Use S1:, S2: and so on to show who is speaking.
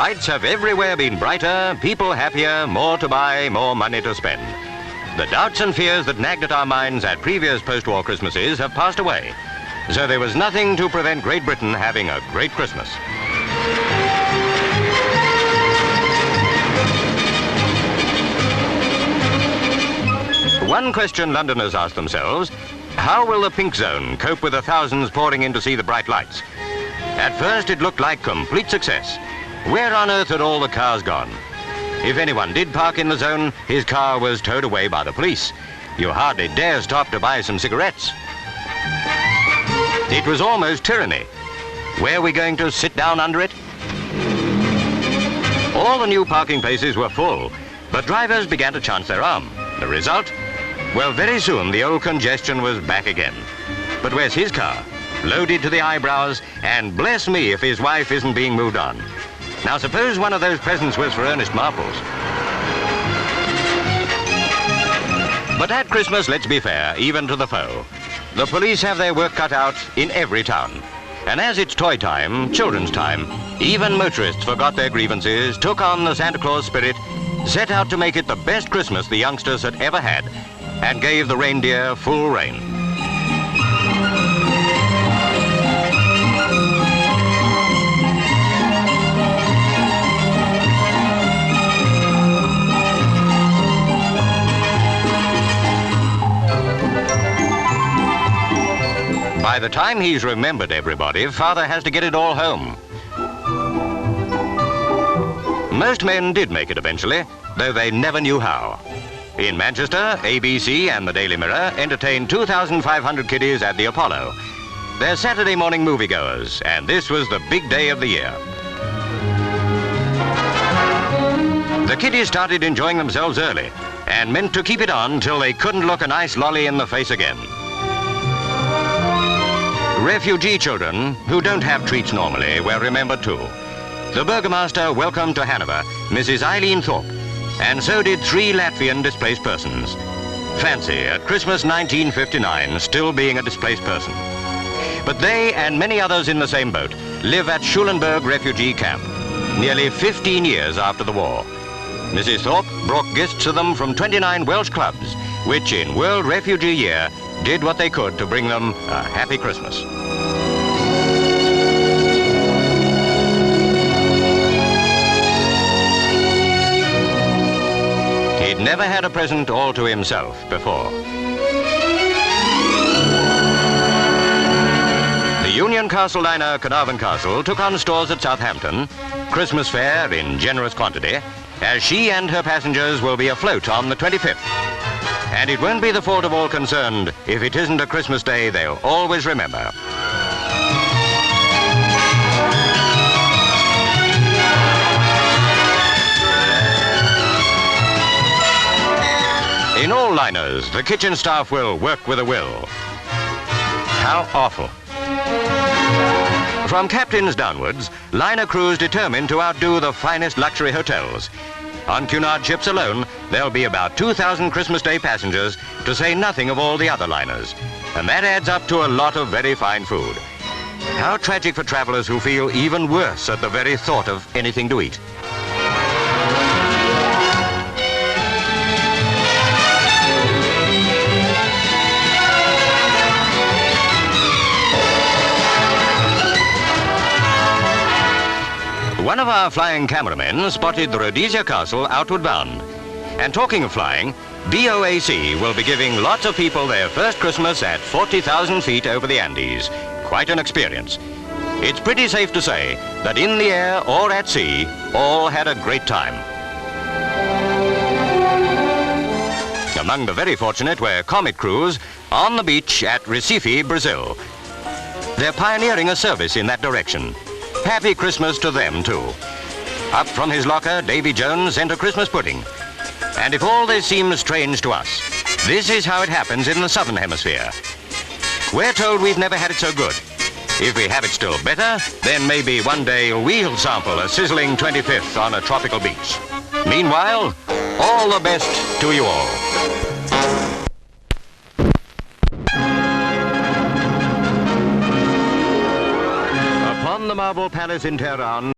S1: Lights have everywhere been brighter, people happier, more to buy, more money to spend. The doubts and fears that nagged at our minds at previous post-war Christmases have passed away. So there was nothing to prevent Great Britain having a great Christmas. One question Londoners ask themselves: how will the pink zone cope with the thousands pouring in to see the bright lights? At first it looked like complete success. Where on earth had all the cars gone? If anyone did park in the zone, his car was towed away by the police. You hardly dare stop to buy some cigarettes. It was almost tyranny. Were we going to sit down under it? All the new parking places were full, but drivers began to chance their arm. The result? Well, very soon the old congestion was back again. But where's his car? Loaded to the eyebrows, and bless me if his wife isn't being moved on. Now suppose one of those presents was for Ernest Marples. But at Christmas, let's be fair, even to the foe. The police have their work cut out in every town. And as it's toy time, children's time, even motorists forgot their grievances, took on the Santa Claus spirit, set out to make it the best Christmas the youngsters had ever had, and gave the reindeer full rein. By the time he's remembered everybody, Father has to get it all home. Most men did make it eventually, though they never knew how. In Manchester, ABC and the Daily Mirror entertained 2,500 kiddies at the Apollo. They're Saturday morning moviegoers, and this was the big day of the year. The kiddies started enjoying themselves early, and meant to keep it on till they couldn't look a nice lolly in the face again. Refugee children, who don't have treats normally, were remembered too. The Burgomaster welcomed to Hanover Mrs. Eileen Thorpe, and so did 3 Latvian displaced persons. Fancy, at Christmas 1959, still being a displaced person. But they, and many others in the same boat, live at Schulenburg refugee camp, nearly 15 years after the war. Mrs. Thorpe brought gifts to them from 29 Welsh clubs, which in World Refugee Year did what they could to bring them a happy Christmas. He'd never had a present all to himself before. The Union Castle liner Carnarvon Castle took on stores at Southampton, Christmas fare in generous quantity, as she and her passengers will be afloat on the 25th. And it won't be the fault of all concerned if it isn't a Christmas day they'll always remember. In all liners, the kitchen staff will work with a will. How awful. From captains downwards, liner crews determined to outdo the finest luxury hotels. On Cunard ships alone, there'll be about 2,000 Christmas Day passengers, to say nothing of all the other liners. And that adds up to a lot of very fine food. How tragic for travelers who feel even worse at the very thought of anything to eat. One of our flying cameramen spotted the Rhodesia Castle outward bound. And talking of flying, BOAC will be giving lots of people their first Christmas at 40,000 feet over the Andes. Quite an experience. It's pretty safe to say that in the air or at sea, all had a great time. Among the very fortunate were comet crews on the beach at Recife, Brazil. They're pioneering a service in that direction. Happy Christmas to them, too. Up from his locker, Davy Jones sent a Christmas pudding. And if all this seems strange to us, this is how it happens in the Southern Hemisphere. We're told we've never had it so good. If we have it still better, then maybe one day we'll sample a sizzling 25th on a tropical beach. Meanwhile, all the best to you all. Upon the Marble Palace in Tehran,